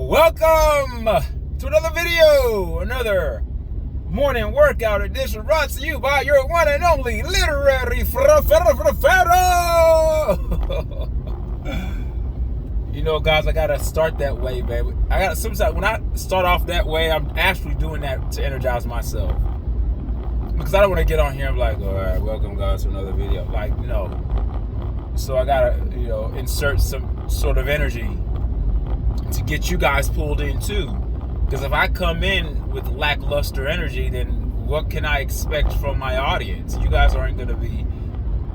Welcome to another video, another morning workout edition brought to you by your one and only literary Pharaoh. You know, guys, I gotta start that way, baby. Sometimes when I start off that way, I'm actually doing that to energize myself, because I don't want to get on here and be like, all right, welcome guys to another video. Like, no. So I gotta, insert some sort of energy to get you guys pulled in too. Because if I come in with lackluster energy, then what can I expect from my audience? You guys aren't going to be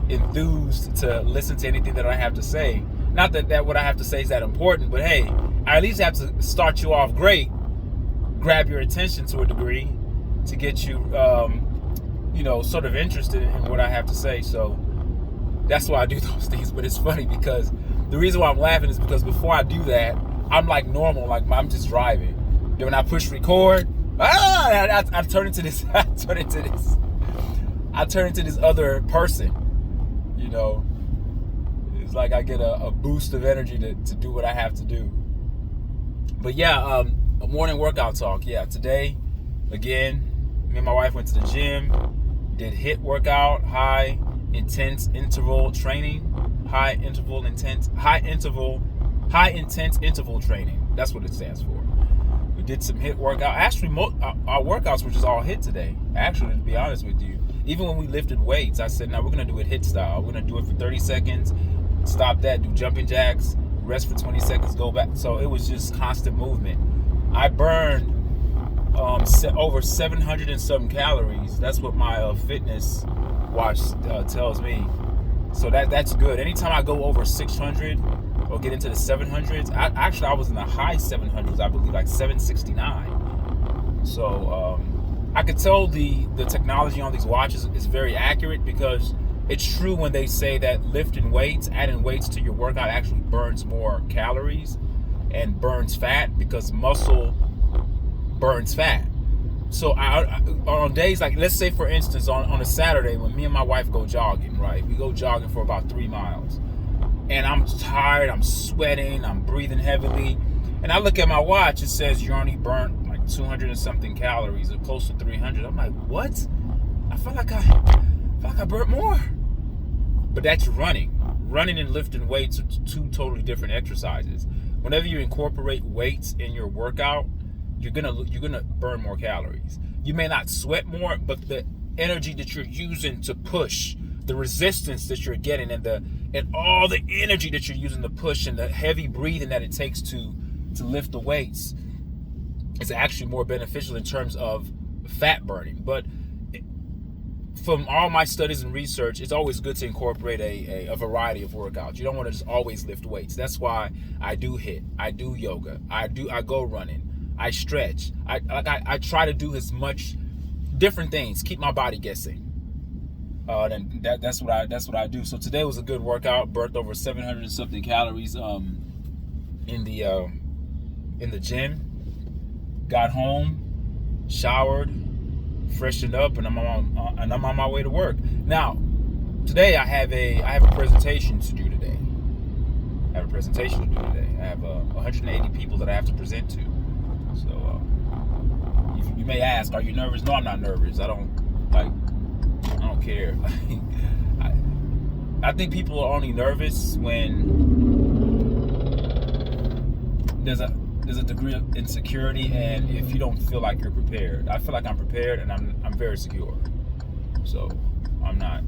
enthused to listen to anything that I have to say. Not that what I have to say is that important, but hey, I at least have to start you off great, grab your attention to a degree, to get you, sort of interested in what I have to say. So that's why I do those things. But it's funny because the reason why I'm laughing is because before I do that, I'm like normal, like I'm just driving. Then when I push record, I turn into this. I turn into this other person. It's like I get a boost of energy to do what I have to do. But yeah, a morning workout talk. Yeah, today, again, me and my wife went to the gym, did HIIT workout, high intense interval training, high intense interval training. That's what it stands for. We did some HIIT workout. Actually, our workouts were just all HIIT today. Actually, to be honest with you, even when we lifted weights, I said, "Now we're gonna do it HIIT style. We're gonna do it for 30 seconds. Stop that. Do jumping jacks. Rest for 20 seconds. Go back." So it was just constant movement. I burned over 700 and some calories. That's what my fitness watch tells me. So that's good. Anytime I go over 600 or get into the 700s, I was in the high 700s, I believe, like 769. So I could tell the technology on these watches is very accurate, because it's true when they say that adding weights to your workout actually burns more calories and burns fat, because muscle burns fat. So on days like, let's say for instance, on a Saturday when me and my wife go jogging, right? We go jogging for about 3 miles. And I'm tired, I'm sweating, I'm breathing heavily. And I look at my watch, it says you only burnt like 200 and something calories, or close to 300. I'm like, what? I feel like I burnt more. But that's running. Running and lifting weights are two totally different exercises. Whenever you incorporate weights in your workout, you're gonna burn more calories. You may not sweat more, but the energy that you're using to push, the resistance that you're getting, and all the energy that you're using to push, and the heavy breathing that it takes to lift the weights, is actually more beneficial in terms of fat burning. But from all my studies and research, it's always good to incorporate a variety of workouts. You don't want to just always lift weights. That's why I do HIIT, I do yoga, I go running, I stretch. I try to do as much different things, keep my body guessing. Then that's what I do. So today was a good workout. Burnt over 700 and something calories in the gym. Got home, showered, freshened up, and I'm on my way to work. Now, today I have a presentation to do today. I have 180 people that I have to present to. So you may ask, are you nervous? No, I'm not nervous. I don't care. I think people are only nervous when there's a degree of insecurity, and if you don't feel like you're prepared. I feel like I'm prepared, and I'm very secure. So I'm not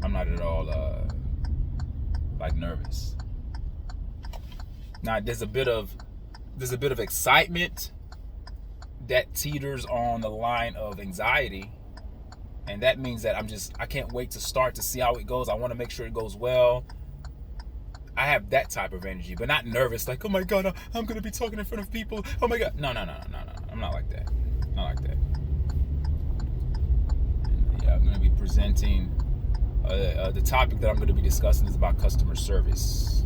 at all nervous. Now there's a bit of excitement that teeters on the line of anxiety, and that means that I can't wait to start to see how it goes. I want to make sure it goes well. I have that type of energy, but not nervous, like, oh my God, I'm going to be talking in front of people. Oh my God. No. I'm not like that. Yeah, I'm going to be presenting. The topic that I'm going to be discussing is about customer service.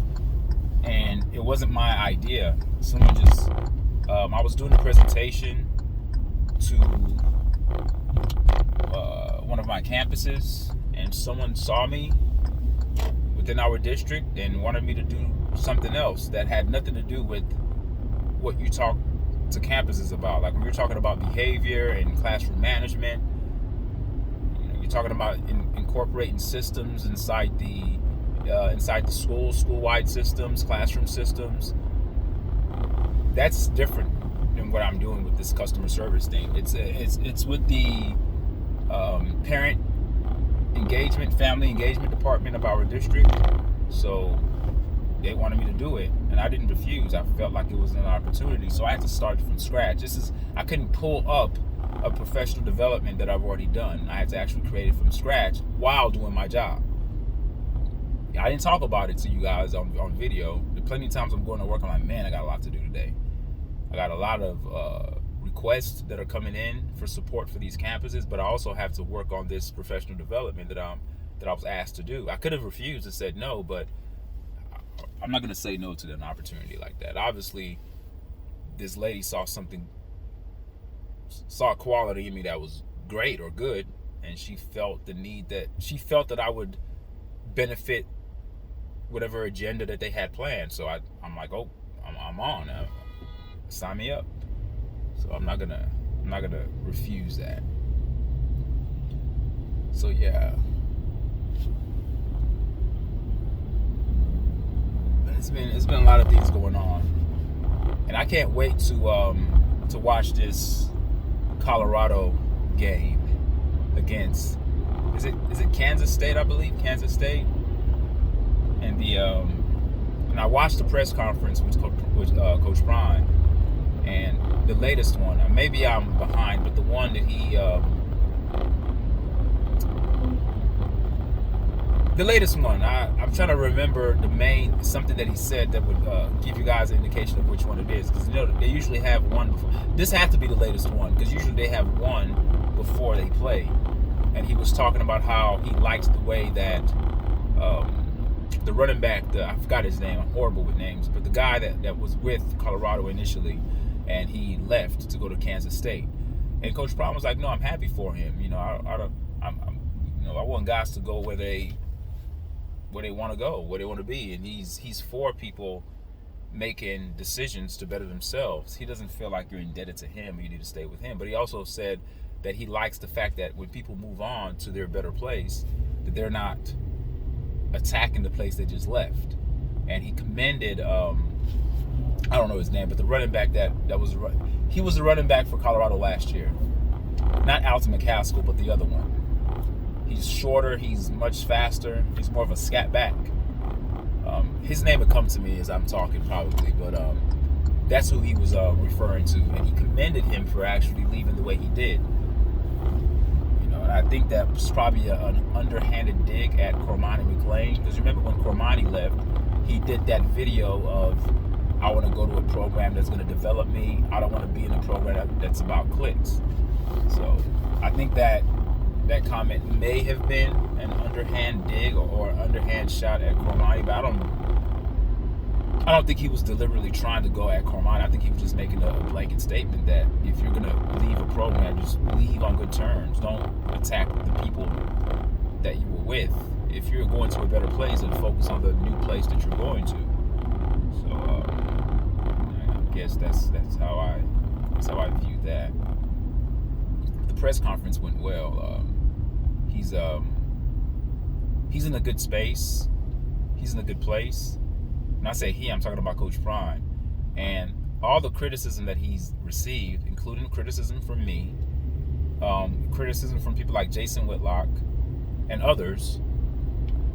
And it wasn't my idea. Someone just, I was doing a presentation to one of my campuses, and someone saw me with within our district and wanted me to do something else that had nothing to do with what you talk to campuses about. Like when you're talking about behavior and classroom management, you're talking about incorporating systems inside the school-wide systems, classroom systems. That's different than what I'm doing with this customer service thing. It's with the parent engagement, family engagement department of our district. So they wanted me to do it, and I didn't refuse. I felt like it was an opportunity, so I had to start from scratch. I couldn't pull up a professional development that I've already done. I had to actually create it from scratch while doing my job. I didn't talk about it to you guys on video. Plenty of times I'm going to work, I'm like, man, I got a lot to do today. I got a lot of requests that are coming in for support for these campuses, but I also have to work on this professional development that I was asked to do. I could have refused and said no, but I'm not going to say no to an opportunity like that. Obviously, this lady saw a quality in me that was great or good, and she felt that I would benefit whatever agenda that they had planned. So I'm like, oh, I'm on. Sign me up. So I'm not gonna refuse that. So yeah. It's been a lot of things going on, and I can't wait to watch this Colorado game against is it Kansas State, I believe, Kansas State, and and I watched the press conference with Coach Prime, and the latest one. Maybe I'm behind, but the one that the latest one, I'm trying to remember something that he said that would give you guys an indication of which one it is. Because they usually have one before. This has to be the latest one, because usually they have one before they play. And he was talking about how he likes the way that the running back, I forgot his name, I'm horrible with names, but the guy that was with Colorado initially, and he left to go to Kansas State. And Coach Prime was like, no, I'm happy for him. I want guys to go where they want to go, where they want to be, and he's for people making decisions to better themselves. He doesn't feel like you're indebted to him, you need to stay with him. But he also said that he likes the fact that when people move on to their better place, that they're not attacking the place they just left. And he commended I don't know his name, but the running back he was the running back for Colorado last year. Not Alton McCaskill, but the other one. He's shorter, he's much faster, he's more of a scat back. His name would come to me as I'm talking probably, but that's who he was referring to, and he commended him for actually leaving the way he did. And I think that was probably an underhanded dig at Cormani McLean, because remember when Cormani left, he did that video of, I want to go to a program that's going to develop me. I don't want to be in a program that's about clicks. So I think that comment may have been an underhand dig or underhand shot at Cormani, but I don't think he was deliberately trying to go at Cormani. I think he was just making a blanket statement that if you're going to leave a program, just leave on good terms. Don't attack the people that you were with. If you're going to a better place, then focus on the new place that you're going to. So I guess that's how I view that. The press conference went well. He's in a good space. He's in a good place. When I say he, I'm talking about Coach Prime. And all the criticism that he's received, including criticism from me, criticism from people like Jason Whitlock and others,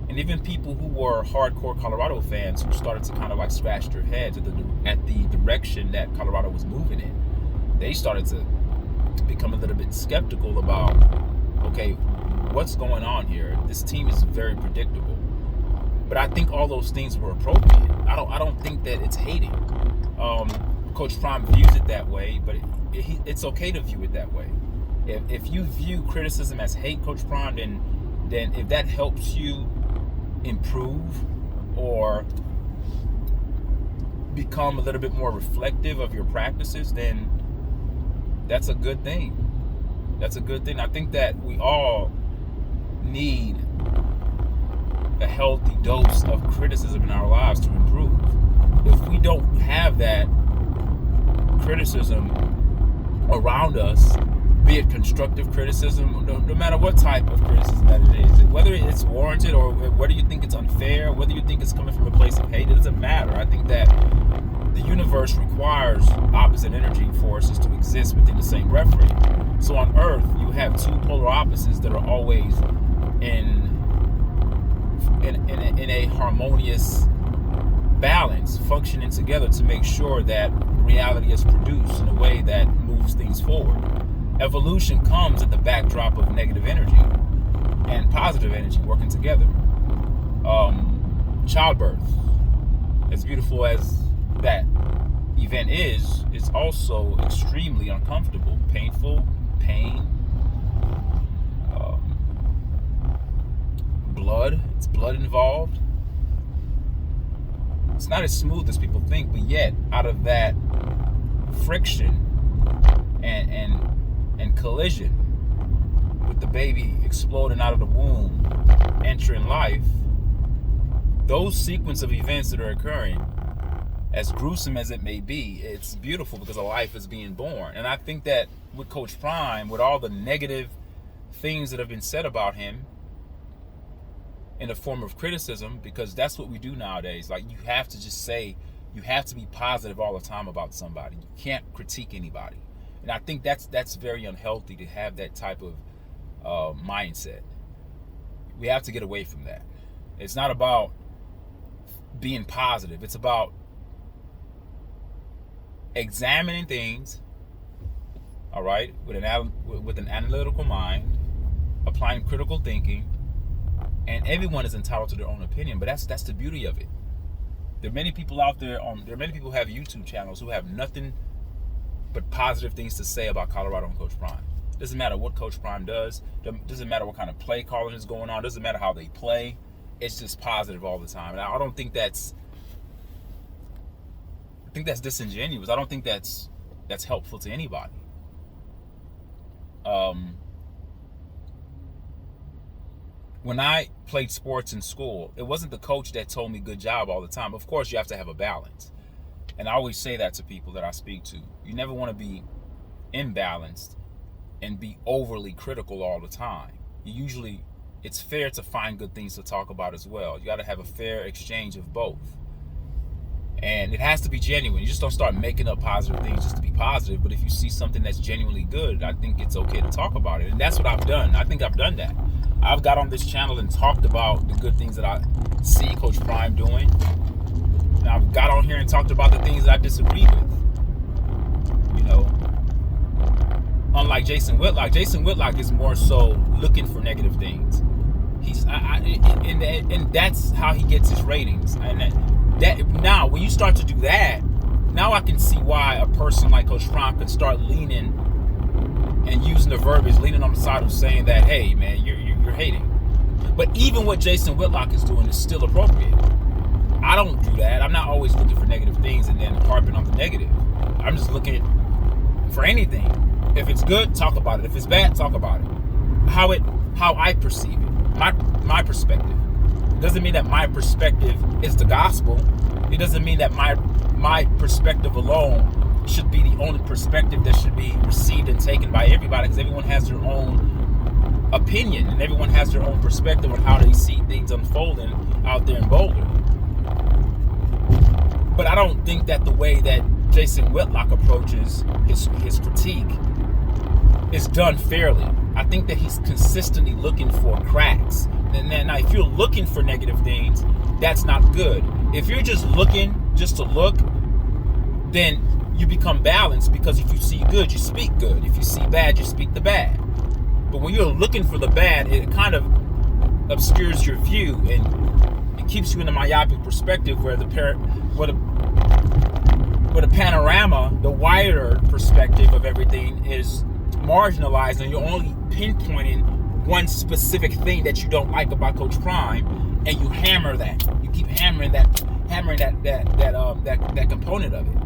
and even people who were hardcore Colorado fans who started to kind of like scratch their heads at the direction that Colorado was moving in. They started to become a little bit skeptical about, okay, what's going on here? This team is very predictable. But I think all those things were appropriate. I don't think that it's hating. Coach Prime views it that way, but it's okay to view it that way. If you view criticism as hate, Coach Prime, then if that helps you improve or become a little bit more reflective of your practices, then that's a good thing. That's a good thing. I think that we all need a healthy dose of criticism in our lives to improve. If we don't have that criticism around us, be it constructive criticism, no matter what type of criticism that it is, whether it's warranted or whether you think it's unfair, whether you think it's coming from a place of hate, it doesn't matter. I think that the universe requires opposite energy forces to exist within the same ref frame. So on Earth, you have two polar opposites that are always in a harmonious balance, functioning together to make sure that reality is produced in a way that moves things forward. Evolution comes at the backdrop of negative energy and positive energy working together. Childbirth, as beautiful as that event is, also extremely uncomfortable, painful, pain, it's blood involved. It's not as smooth as people think, but yet out of that friction and collision with the baby exploding out of the womb, entering life, those sequence of events that are occurring, as gruesome as it may be, it's beautiful because a life is being born. And I think that with Coach Prime, with all the negative things that have been said about him in a form of criticism, because that's what we do nowadays. Like, you have to just say, you have to be positive all the time about somebody. You can't critique anybody. And I think that's very unhealthy to have that type of mindset. We have to get away from that. It's not about being positive. It's about examining things, all right, with an analytical mind, applying critical thinking, and everyone is entitled to their own opinion. But that's the beauty of it. There are many people out there there are many people who have YouTube channels who have nothing but positive things to say about Colorado and Coach Prime. Doesn't matter what Coach Prime does. Doesn't matter what kind of play calling is going on. Doesn't matter how they play. It's just positive all the time. And I don't think that's disingenuous. I don't think that's helpful to anybody. When I played sports in school, it wasn't the coach that told me good job all the time. Of course, you have to have a balance. And I always say that to people that I speak to. You never want to be imbalanced and be overly critical all the time. It's fair to find good things to talk about as well. You got to have a fair exchange of both. And it has to be genuine. You just don't start making up positive things just to be positive. But if you see something that's genuinely good, I think it's okay to talk about it. And that's what I've done. I think I've done that. I've got on this channel and talked about the good things that I see Coach Prime doing. And I've got on here and talked about the things that I disagree with. You know, unlike Jason Whitlock is more so looking for negative things. And that's how he gets his ratings. And that now, when you start to do that, now I can see why a person like Coach Prime could start leaning and using the verbiage, leaning on the side of saying that, hey, man, you're hating. But even what Jason Whitlock is doing is still appropriate. I don't do that. I'm not always looking for negative things and then harping on the negative. I'm just looking for anything. If it's good, talk about it. If it's bad, talk about it. How I perceive it. My perspective. It doesn't mean that my perspective is the gospel. It doesn't mean that my perspective alone should be the only perspective that should be received and taken by everybody, because everyone has their own opinion and everyone has their own perspective on how they see things unfolding out there in Boulder. But I don't think that the way that Jason Whitlock approaches his critique is done fairly. I think that he's consistently looking for cracks. And then if you're looking for negative things, that's not good. If you're just looking just to look, then you become balanced, because if you see good, you speak good. If you see bad, you speak the bad. But when you're looking for the bad, it kind of obscures your view and it keeps you in a myopic perspective where the panorama, the wider perspective of everything is marginalized, and you're only pinpointing one specific thing that you don't like about Coach Prime, and you hammer that. You keep hammering that component of it,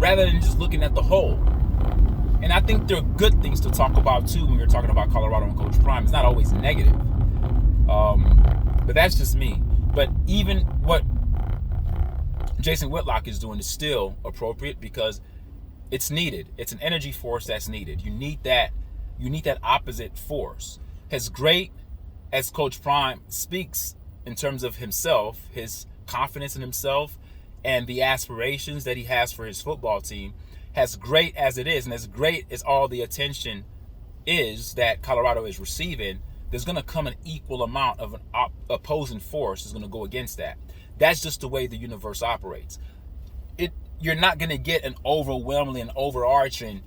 rather than just looking at the whole. And I think there are good things to talk about too when you're talking about Colorado and Coach Prime. It's not always negative. But that's just me. But even what Jason Whitlock is doing is still appropriate because it's needed. It's an energy force that's needed. You need that opposite force. As great as Coach Prime speaks in terms of himself, his confidence in himself, and the aspirations that he has for his football team, as great as it is, and as great as all the attention is that Colorado is receiving, there's going to come an equal amount of an opposing force is going to go against that. That's just the way the universe operates. You're not going to get an overwhelmingly and overarching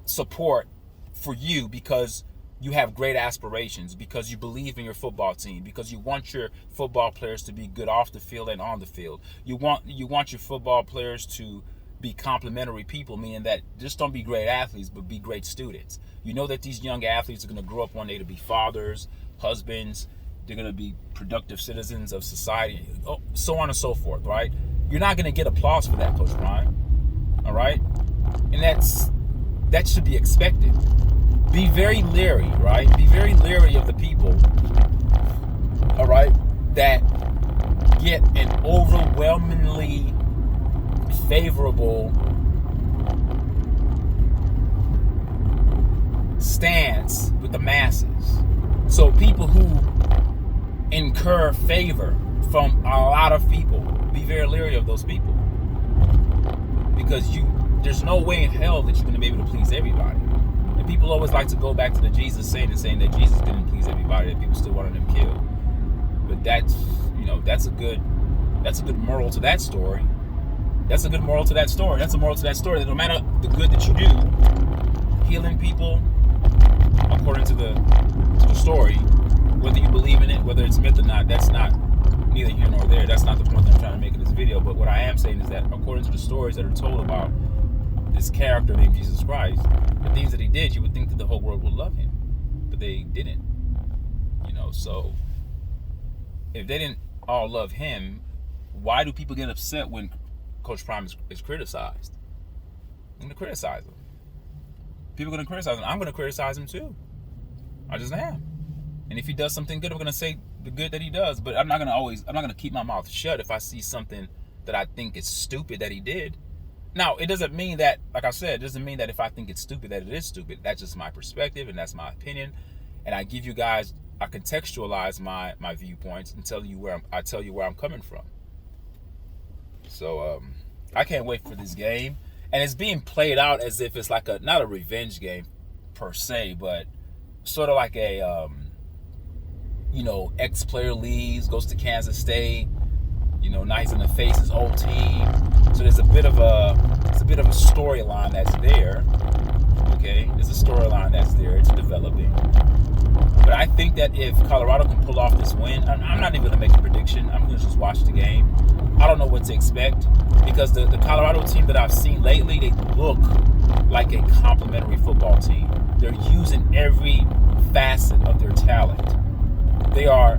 support for you because you have great aspirations, because you believe in your football team, because you want your football players to be good off the field and on the field. You want your football players to be complementary people, meaning that just don't be great athletes, but be great students. You know that these young athletes are going to grow up one day to be fathers, husbands. They're going to be productive citizens of society, so on and so forth, right? You're not going to get applause for that, Coach Prime, all right? And that should be expected. Be very leery, right? Be very leery of the people, all right, that get an overwhelmingly favorable stance with the masses. So people who incur favor from a lot of people, be very leery of those people, because there's no way in hell that you're going to be able to please everybody. And people always like to go back to the Jesus saying that Jesus didn't please everybody, that people still wanted him killed. But that's a good moral to that story. That's a good moral to that story. That's a moral to that story, that no matter the good that you do, healing people, according to the story, whether you believe in it, whether it's myth or not, that's not neither here nor there. That's not the point that I'm trying to make in this video. But what I am saying is that according to the stories that are told about this character named Jesus Christ, the things that he did, you would think that the whole world would love him, but they didn't. So if they didn't all love him, why do people get upset when Coach Prime is criticized? I'm going to criticize him. People are going to criticize him. I'm going to criticize him too. I just am. And if he does something good, I'm going to say the good that he does. But I'm not going to keep my mouth shut if I see something that I think is stupid that he did. Now, it doesn't mean that, like I said, it doesn't mean that if I think it's stupid that it is stupid. That's just my perspective and that's my opinion. And I contextualize my viewpoints and tell you where I'm coming from. So I can't wait for this game. And it's being played out as if it's like not a revenge game per se, but sort of like a ex-player leaves, goes to Kansas State. Now he's going to face his old team. So there's a bit of a storyline that's there. Okay, there's a storyline that's there. It's developing. But I think that if Colorado can pull off this win, I'm not even going to make a prediction. I'm going to just watch the game. I don't know what to expect because the Colorado team that I've seen lately, they look like a complementary football team. They're using every facet of their talent. They are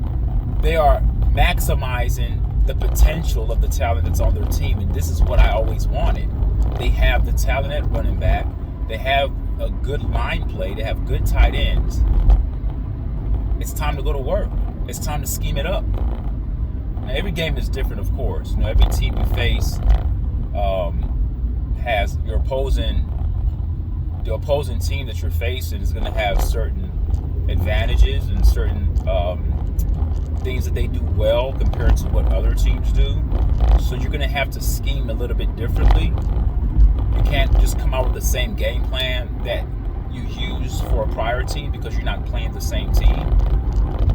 maximizing the potential of the talent that's on their team, and this is what I always wanted. They have the talent at running back. They have a good line play. They have good tight ends. It's time to go to work. It's time to scheme it up. Now, every game is different, of course. Every team you face has the opposing team that you're facing is going to have certain advantages and certain things that they do well compared to what other teams do. So you're going to have to scheme a little bit differently. You can't just come out with the same game plan that you used for a prior team because you're not playing the same team.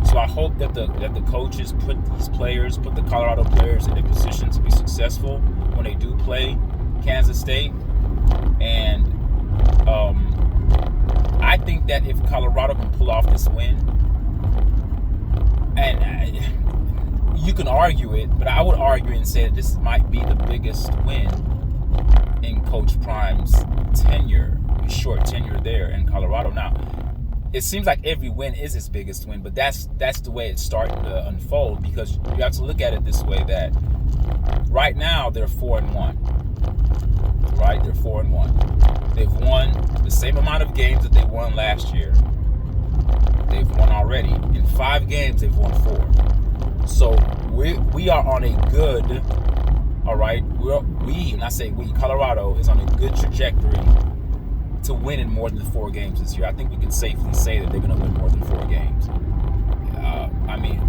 So I hope that the coaches put the Colorado players in a position to be successful when they do play Kansas State. And I think that if Colorado can pull off this win, and you can argue it, but I would argue and say that this might be the biggest win in Coach Prime's tenure, his short tenure there in Colorado. Now, it seems like every win is his biggest win, but that's the way it's starting to unfold, because you have to look at it this way, that right now they're 4-1. Right? They're 4-1. They've won the same amount of games that they won last year. They've won already. In 5 games, they've won 4. So we are on a good, all right, when I say we, Colorado is on a good trajectory to winning more than 4 games this year. I think we can safely say that they're going to win more than 4 games. I mean,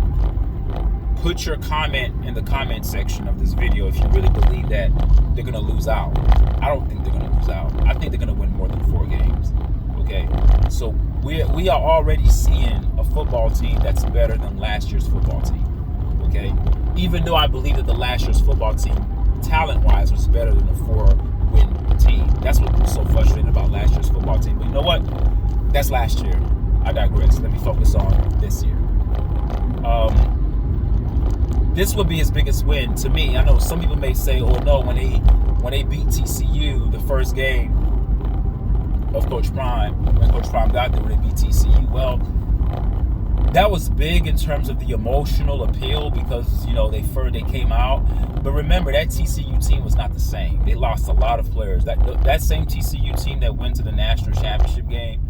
put your comment in the comment section of this video if you really believe that they're going to lose out. I don't think they're going to lose out. I think they're going to win more than 4 games. Okay, so we are already seeing a football team that's better than last year's football team. Okay, even though I believe that the last year's football team, talent-wise, was better than the 4-win team. That's what was so frustrating about last year's football team. But you know what? That's last year. I digress. Let me focus on this year. This would be his biggest win to me. I know some people may say, "Oh no, when they beat TCU the first game of Coach Prime, when Coach Prime got there, when they beat TCU." Well, that was big in terms of the emotional appeal because, you know, they came out. But remember, that TCU team was not the same. They lost a lot of players. That same TCU team that went to the national championship game,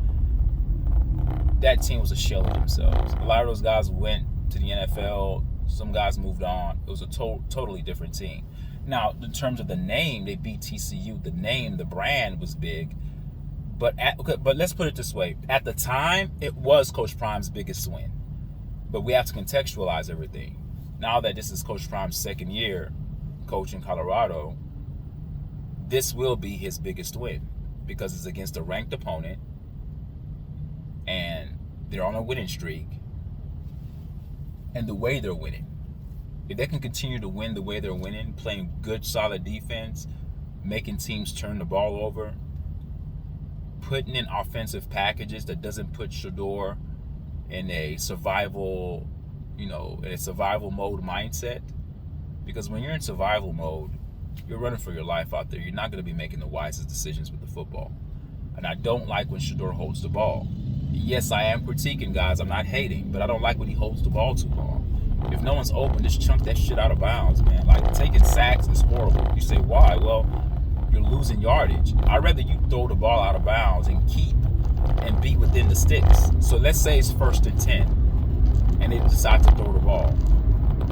that team was a shell of themselves. A lot of those guys went to the NFL. Some guys moved on. It was a totally different team. Now, in terms of the name, they beat TCU. The name, the brand was big. But let's put it this way. At the time, it was Coach Prime's biggest win. But we have to contextualize everything. Now that this is Coach Prime's second year coaching Colorado, this will be his biggest win because it's against a ranked opponent and they're on a winning streak. And the way they're winning, if they can continue to win the way they're winning, playing good, solid defense, making teams turn the ball over, putting in offensive packages that doesn't put Shedeur in a survival mode mindset. Because when you're in survival mode, you're running for your life out there. You're not going to be making the wisest decisions with the football. And I don't like when Shedeur holds the ball. Yes, I am critiquing, guys. I'm not hating, but I don't like when he holds the ball too long. If no one's open, just chunk that shit out of bounds, man. Like, taking sacks is horrible. You say, why? Well, you're losing yardage. I'd rather you throw the ball out of bounds and keep and be within the sticks. So let's say it's 1st and 10, and they decide to throw the ball.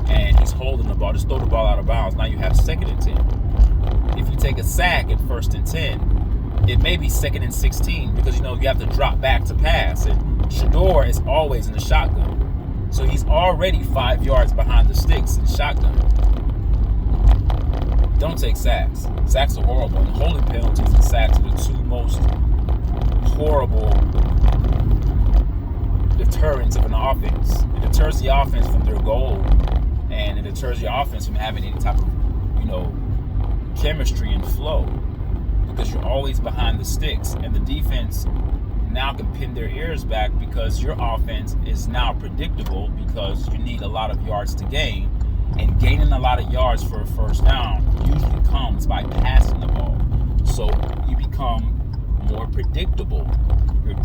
And he's holding the ball. Just throw the ball out of bounds. Now you have 2nd and 10. If you take a sack at 1st and 10, it may be 2nd and 16 because, you know, you have to drop back to pass. And Shedeur is always in the shotgun. So he's already 5 yards behind the sticks in shotgun. Don't take sacks. Sacks are horrible. And holding penalties and sacks are the 2 most horrible deterrents of an offense. It deters the offense from their goal, and it deters the offense from having any type of, you know, chemistry and flow. Because you're always behind the sticks, and the defense now can pin their ears back because your offense is now predictable because you need a lot of yards to gain, and gaining a lot of yards for a first down usually comes by passing the ball. So you become more predictable.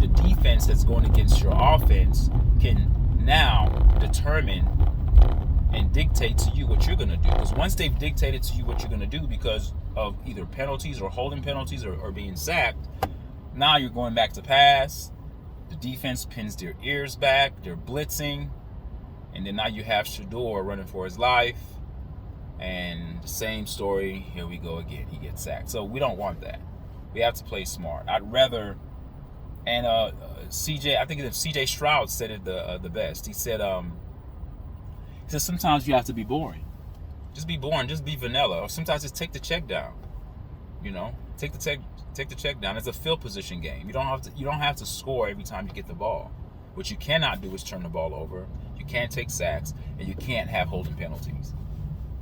The defense that's going against your offense can now determine and dictate to you what you're going to do. Because once they've dictated to you what you're going to do because of either penalties or holding penalties or being sacked, now you're going back to pass. The defense pins their ears back. They're blitzing. And then now you have Shedeur running for his life. And the same story. Here we go again. He gets sacked. So we don't want that. We have to play smart. I'd rather... And CJ, I think CJ Stroud said it the best. He said sometimes you have to be boring. Just be boring. Just be vanilla. Or sometimes just take the check down. You know, take the check down. It's a field position game. You don't have to score every time you get the ball. What you cannot do is turn the ball over. You can't take sacks, and you can't have holding penalties.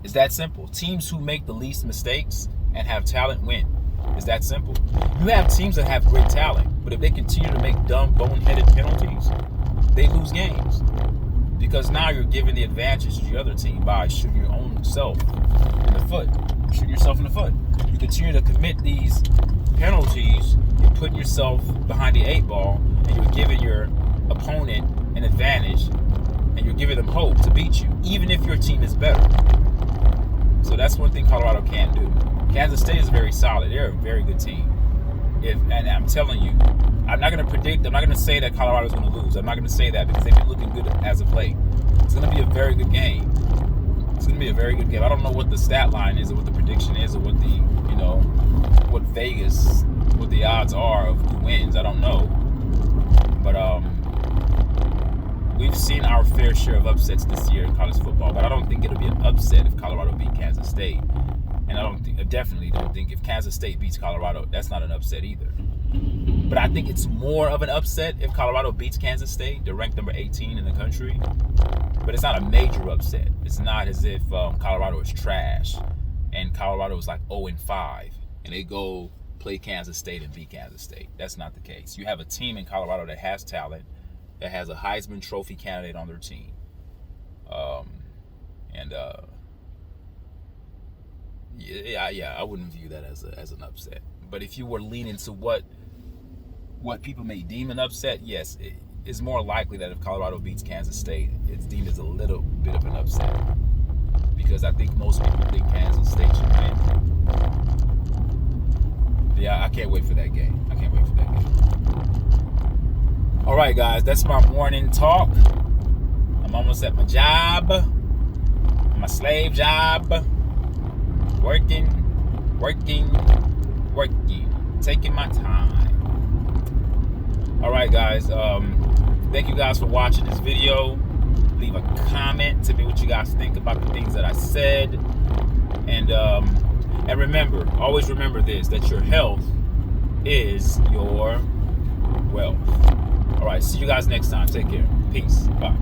It's that simple. Teams who make the least mistakes and have talent win. It's that simple. You have teams that have great talent, but if they continue to make dumb, boneheaded penalties, they lose games. Because now you're giving the advantage to the other team by shooting your own self in the foot. Shooting yourself in the foot. You continue to commit these penalties, you're putting yourself behind the 8 ball, and you're giving your opponent an advantage, and you're giving them hope to beat you, even if your team is better. So that's one thing Colorado can't do. Kansas State is very solid. They're a very good team. And I'm telling you, I'm not going to predict, I'm not going to say that Colorado's going to lose. I'm not going to say that because they've been looking good as of late. It's going to be a very good game. It's going to be a very good game. I don't know what the stat line is or what the prediction is or what the, what Vegas, what the odds are of who wins. I don't know. But we've seen our fair share of upsets this year in college football. But I don't think it'll be an upset if Colorado beat Kansas State. And I definitely don't think if Kansas State beats Colorado, that's not an upset either. But I think it's more of an upset if Colorado beats Kansas State. They're ranked number 18 in the country. But it's not a major upset. It's not as if Colorado is trash and Colorado is like 0-5 and they go play Kansas State and beat Kansas State. That's not the case. You have a team in Colorado that has talent, that has a Heisman Trophy candidate on their team. I wouldn't view that as an upset. But if you were leaning to what people may deem an upset, yes, it's more likely that if Colorado beats Kansas State, it's deemed as a little bit of an upset. Because I think most people think Kansas State should win. Yeah, I can't wait for that game. All right, guys, that's my morning talk. I'm almost at my job, my slave job. Working, taking my time. All right, guys. Thank you guys for watching this video. Leave a comment to me what you guys think about the things that I said. And remember, always remember this, that your health is your wealth. All right, see you guys next time. Take care. Peace. Bye.